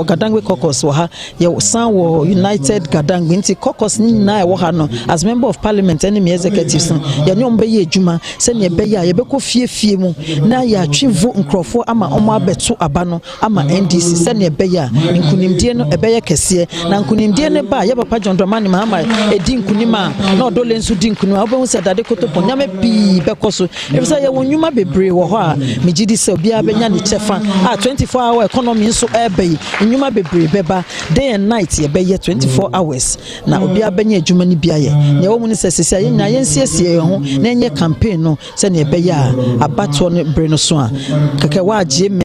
Gadangwe caucus waha ye san wo United Gadangwe nti caucus ni na e wo ha no as member of parliament and me executives ye nyom be ye adwuma se ne be ya ye be ko fie mu na ya twivo nkrofo ama omo abeto aba no ama NDC se ne be ya nkunimdie no e be ye kese na nkunimdie ne ba ye papa John Dramani Mahama edi nkunima na odole nso di nkunima obo se dade kotopo nyame bi be koso e say ye wonwuma bebre wo ho a megidi se obia benya ne chefa 24-hour economy nso e be nyuma bebre beba day and night ye be 24 hours na obi abanya adwuma ni bia ye ne wo mu ne sesese ye nya ye nsiesie ye ho na enye campaign no se ne be ya abato ne bre no so a keke wa agye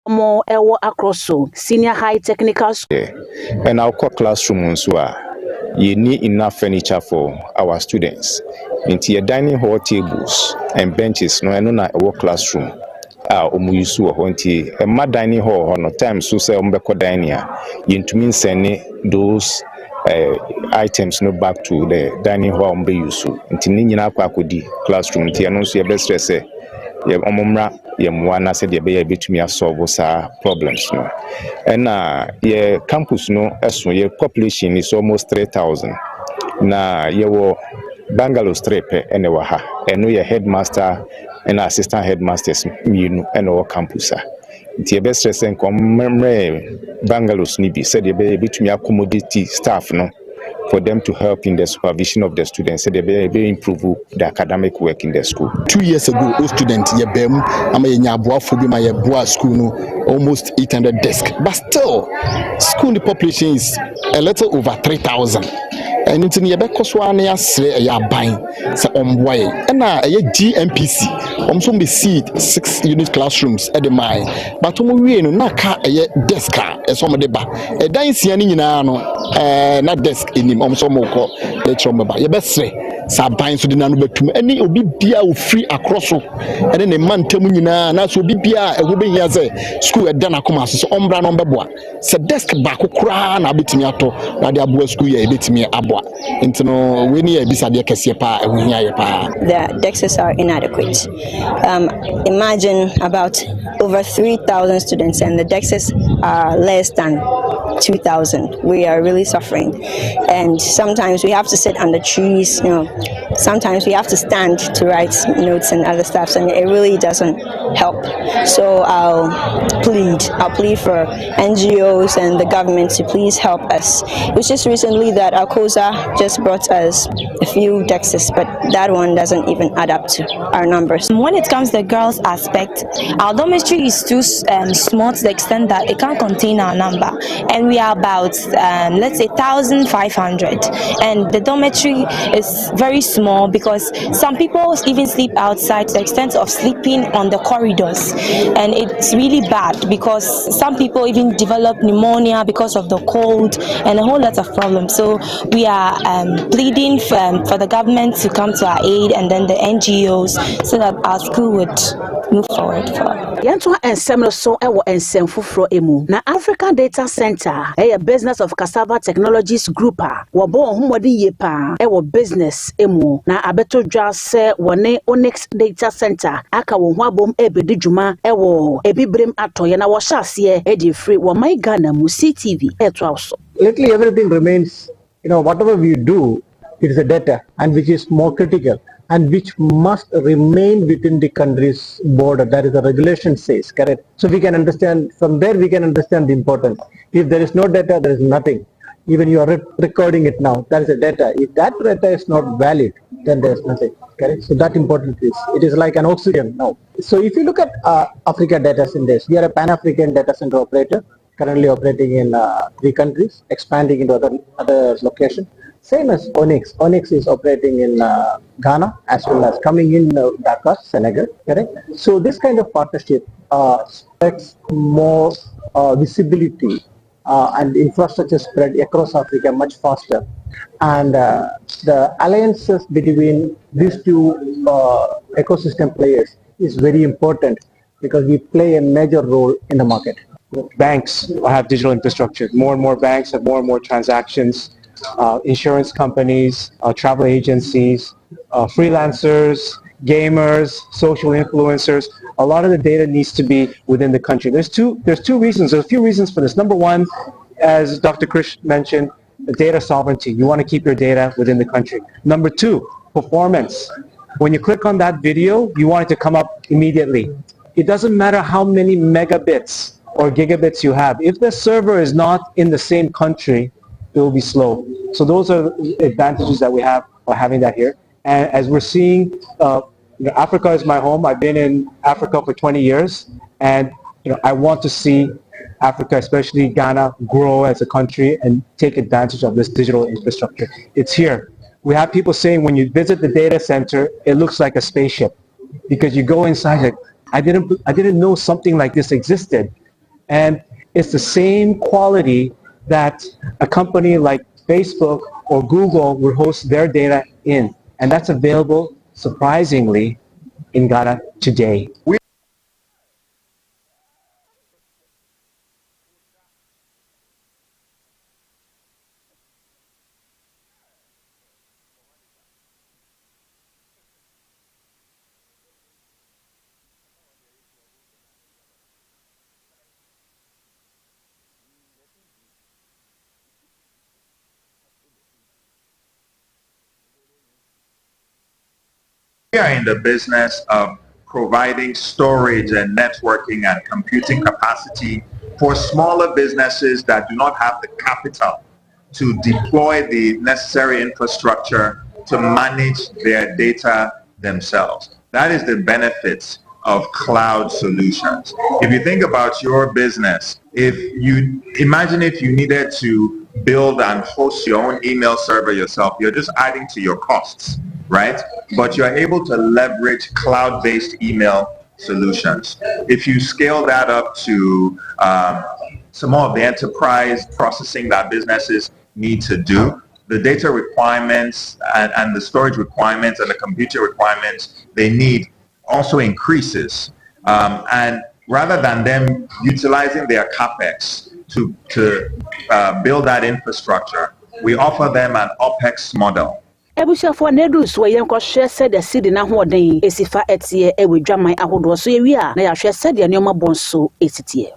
more ewo across senior high technical school. And our core classroom so you need enough furniture for our students. Into your dining hall tables and benches no na our classroom. Omuyusu honti a mad dining hall no time so say umbeko dining you to mean send those items no back to the dining hall umbeyusu. Into nyina akodi classroom ti anonso ye best stress ye omomra ye mwana said ye be betumi solve sa problems no and ye campus no eso ye population is almost 3,000 na ye wo Bangalore strepe ene wa ha eno ye headmaster and assistant headmasters minu eno campus nti ye be stress enkomre Bangalore ni bi said ye be betumi accommodate staff no for them to help in the supervision of the students so they improve the academic work in the school. 2 years ago, all students school no almost 800 desks, but still school the population is a little over 3,000. And it's in Yabekoswania say a buying so way. And a GMPC also be seat 6 unit classrooms at the mine. But we no naka a desk as some of the bar. A dance no not desk in him also moko lecture maba. You best say sa buying so the nanu betum any obi bia free across so and then a man temu nyina na so obi bia e wo be here say school e dana koma so ombra no beboa. Se desk back kura na betimi ato na de aboa school ye betimi abo. The desks are inadequate. Imagine about over 3,000 students and the desks are less than 2,000. We are really suffering, and sometimes we have to sit under trees. Sometimes we have to stand to write notes and other stuff, and it really doesn't help. So I'll plead for NGOs and the government to please help us. It was just recently that our COSA just brought us a few desks, but that one doesn't even add up to our numbers. When it comes to the girls aspect, our dormitory is too small to the extent that it can't contain our number, and we are about let's say 1,500, and the dormitory is very small because some people even sleep outside to the extent of sleeping on the corridors, and it's really bad because some people even develop pneumonia because of the cold and a whole lot of problems. So we are pleading for the government to come to our aid, and then the NGOs, so that our school would move forward. Yanto ensem so ewo ensem fufro emu na African Data Center a business of Cassava Technologies Group wo bo homode ye pa ewo business emu na abeto dwa se wone Onyx Data Center aka wo ho abom ebedi dwuma ewo ebibrem atoye na wo hyase edi free wo my Ghana mu Ctv eto also. Lately everything remains, whatever we do, it is a data and which is more critical and which must remain within the country's border. That is the regulation says, correct? So we can understand, from there we can understand the importance. If there is no data, there is nothing. Even you are recording it now, that is a data. If that data is not valid, then there is nothing, correct? So that important is, it is like an oxygen now. So if you look at Africa Data Centers, we are a Pan-African data center operator, currently operating in 3 countries, expanding into other locations. Same as Onyx. Onyx is operating in Ghana as well as coming in Dakar, Senegal, correct? So this kind of partnership spreads more visibility and infrastructure spread across Africa much faster. And the alliances between these two ecosystem players is very important because we play a major role in the market. banks have digital infrastructure. More and more banks have more and more transactions. Insurance companies, travel agencies, freelancers, gamers, social influencers. A lot of the data needs to be within the country. There's two reasons. There's a few reasons for this. Number one, as Dr. Krish mentioned, the data sovereignty. You want to keep your data within the country. Number two, performance. When you click on that video, you want it to come up immediately. It doesn't matter how many megabits or gigabits you have. If the server is not in the same country, it will be slow. So those are the advantages that we have by having that here. And as we're seeing, Africa is my home. I've been in Africa for 20 years, and I want to see Africa, especially Ghana, grow as a country and take advantage of this digital infrastructure. It's here. We have people saying when you visit the data center, it looks like a spaceship, because you go inside like, I didn't know something like this existed. And it's the same quality that a company like Facebook or Google would host their data in. And that's available, surprisingly, in Ghana today. We are in the business of providing storage and networking and computing capacity for smaller businesses that do not have the capital to deploy the necessary infrastructure to manage their data themselves. That is the benefits of cloud solutions. If you think about your business, imagine if you needed to build and host your own email server yourself, you're just adding to your costs, right? But you're able to leverage cloud-based email solutions. If you scale that up to some more of the enterprise processing that businesses need to do, the data requirements and the storage requirements and the computer requirements they need also increases. And rather than them utilizing their capex to build that infrastructure, we offer them an OPEX model. Ebusiafo na edu so yen ko hwe se de seed na hoden esifa etie ewedwaman ahodo so yewi a na ya hwe se de neoma bonso esitie.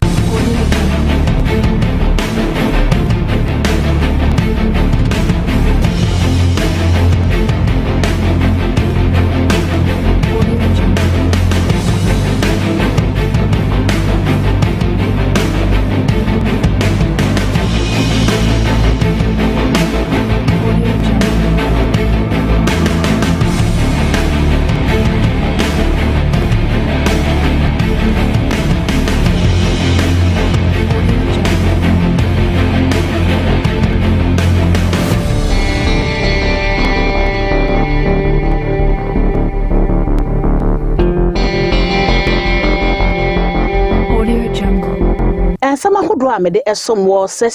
Sama hodo a me de esom wo se